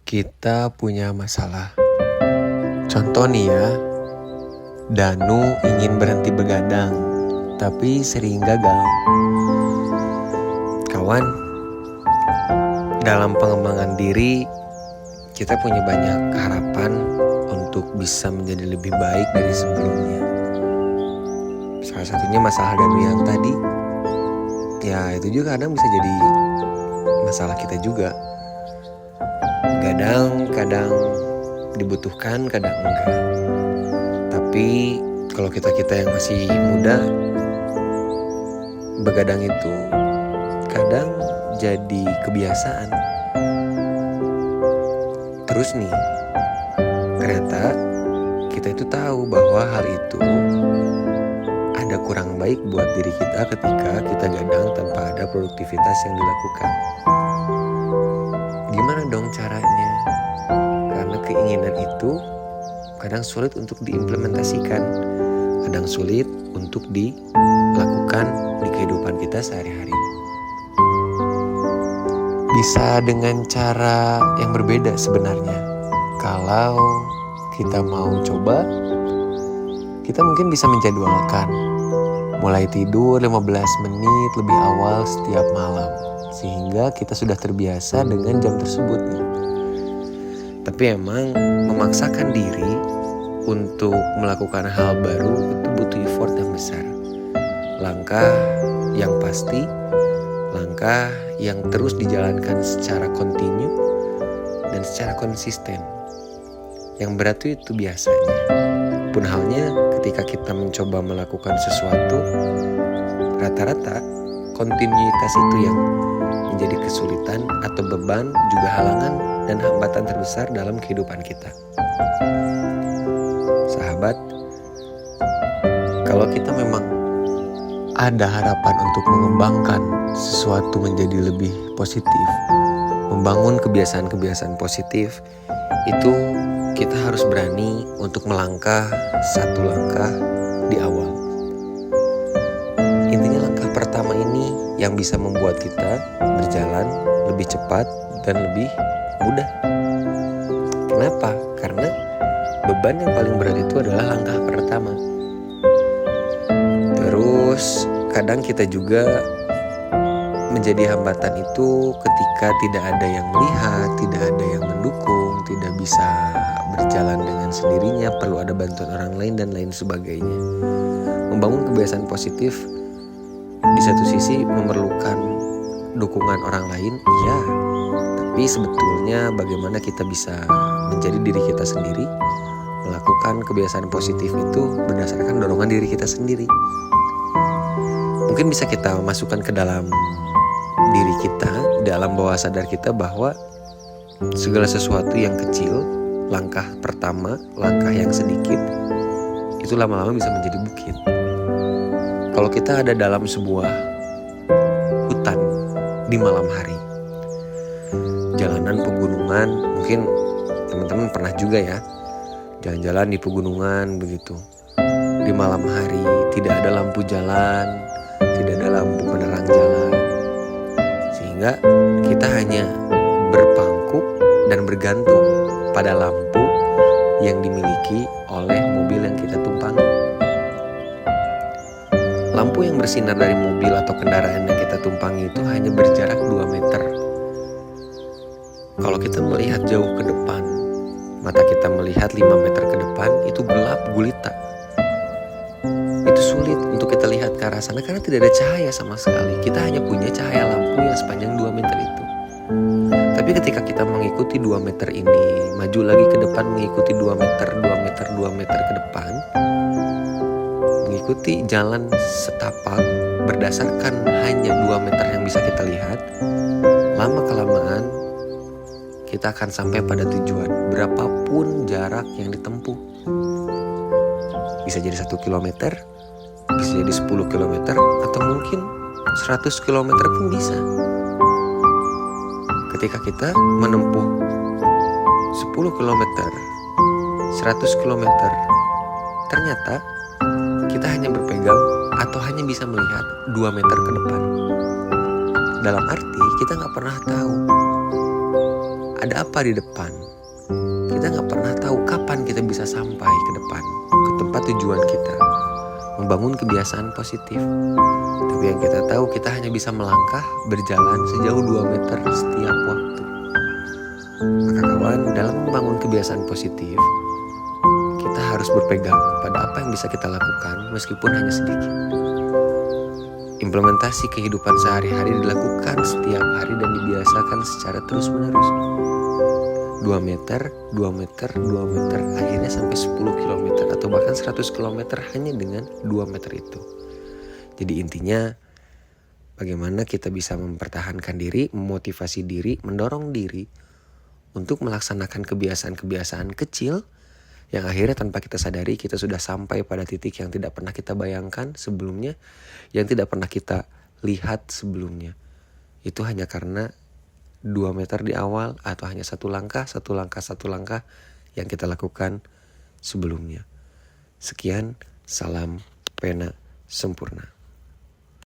Kita punya masalah. Contoh nih ya, Danu ingin berhenti begadang, tapi sering gagal. Kawan, dalam pengembangan diri, kita punya banyak harapan untuk bisa menjadi lebih baik dari sebelumnya. Salah satunya masalah Danu yang tadi. Ya itu juga kadang bisa jadi masalah kita juga. Kadang dibutuhkan, kadang enggak. Tapi kalau kita yang masih muda, begadang itu kadang jadi kebiasaan. Terus nih, ternyata kita itu tahu bahwa hal itu ada kurang baik buat diri kita ketika kita gadang tanpa ada produktivitas yang dilakukan. Gimana dong caranya? Karena keinginan itu kadang sulit untuk diimplementasikan, kadang sulit untuk dilakukan di kehidupan kita sehari-hari. Bisa dengan cara yang berbeda sebenarnya. Kalau kita mau coba, kita mungkin bisa menjadwalkan mulai tidur 15 menit lebih awal setiap malam, sehingga kita sudah terbiasa dengan jam tersebut nih. Tapi emang memaksakan diri untuk melakukan hal baru itu butuh effort yang besar. Langkah yang pasti, langkah yang terus dijalankan secara kontinu dan secara konsisten. Yang berat itu biasanya. Pun halnya ketika kita mencoba melakukan sesuatu, rata-rata kontinuitas itu yang menjadi kesulitan atau beban, juga halangan dan hambatan terbesar dalam kehidupan kita. Sahabat, kalau kita memang ada harapan untuk mengembangkan sesuatu menjadi lebih positif, membangun kebiasaan-kebiasaan positif, itu kita harus berani untuk melangkah satu langkah di awal. Intinya langkah pertama ini yang bisa membuat kita berjalan lebih cepat dan lebih mudah. Kenapa? Karena beban yang paling berat itu adalah langkah pertama. Terus kadang kita juga menjadi hambatan itu ketika tidak ada yang melihat, tidak ada yang mendukung, tidak bisa berjalan dengan sendirinya, perlu ada bantuan orang lain dan lain sebagainya. Membangun kebiasaan positif di satu sisi memerlukan dukungan orang lain, iya. Tapi sebetulnya bagaimana kita bisa menjadi diri kita sendiri, melakukan kebiasaan positif itu berdasarkan dorongan diri kita sendiri. Mungkin bisa kita masukkan ke dalam diri kita, dalam bawah sadar kita bahwa segala sesuatu yang kecil, langkah pertama, langkah yang sedikit, itu lama-lama bisa menjadi bukit. Kalau kita ada dalam sebuah hutan di malam hari, jalanan pegunungan, mungkin teman-teman pernah juga ya jalan-jalan di pegunungan begitu. Di malam hari tidak ada lampu jalan, tidak ada lampu penerang jalan, sehingga kita hanya berpangku dan bergantung pada lampu yang dimiliki oleh mobil yang kita tumpangi. Lampu yang bersinar dari mobil atau kendaraan yang kita tumpangi itu hanya berjarak 2 meter. Kalau kita melihat jauh ke depan, mata kita melihat 5 meter ke depan, itu gelap gulita. Itu sulit untuk kita lihat ke arah sana karena tidak ada cahaya sama sekali. Kita hanya punya cahaya lampu yang sepanjang 2 meter itu. Tapi ketika kita mengikuti 2 meter ini, maju lagi ke depan mengikuti 2 meter ke depan, mengikuti jalan setapak berdasarkan hanya 2 meter yang bisa kita lihat, lama-kelamaan kita akan sampai pada tujuan, berapapun jarak yang ditempuh. Bisa jadi 1 kilometer, bisa jadi 10 kilometer, atau mungkin 100 kilometer pun bisa. Ketika kita menempuh 10 kilometer, 100 kilometer, ternyata kita hanya berpegang atau hanya bisa melihat 2 meter ke depan. Dalam arti kita gak pernah tahu ada apa di depan. Kita gak pernah tahu kapan kita bisa sampai ke depan, ke tempat tujuan kita, membangun kebiasaan positif. Tapi yang kita tahu, kita hanya bisa melangkah, berjalan sejauh 2 meter setiap waktu. Maka kawan, dalam membangun kebiasaan positif, kita harus berpegang pada apa yang bisa kita lakukan meskipun hanya sedikit. Implementasi kehidupan sehari-hari dilakukan setiap hari dan dibiasakan secara terus-menerus. 2 meter, 2 meter, 2 meter, akhirnya sampai 10 km atau bahkan 100 km hanya dengan 2 meter itu. Jadi intinya, bagaimana kita bisa mempertahankan diri, memotivasi diri, mendorong diri untuk melaksanakan kebiasaan-kebiasaan kecil yang akhirnya tanpa kita sadari kita sudah sampai pada titik yang tidak pernah kita bayangkan sebelumnya, yang tidak pernah kita lihat sebelumnya. Itu hanya karena 2 meter di awal atau hanya satu langkah yang kita lakukan sebelumnya. Sekian, salam pena sempurna.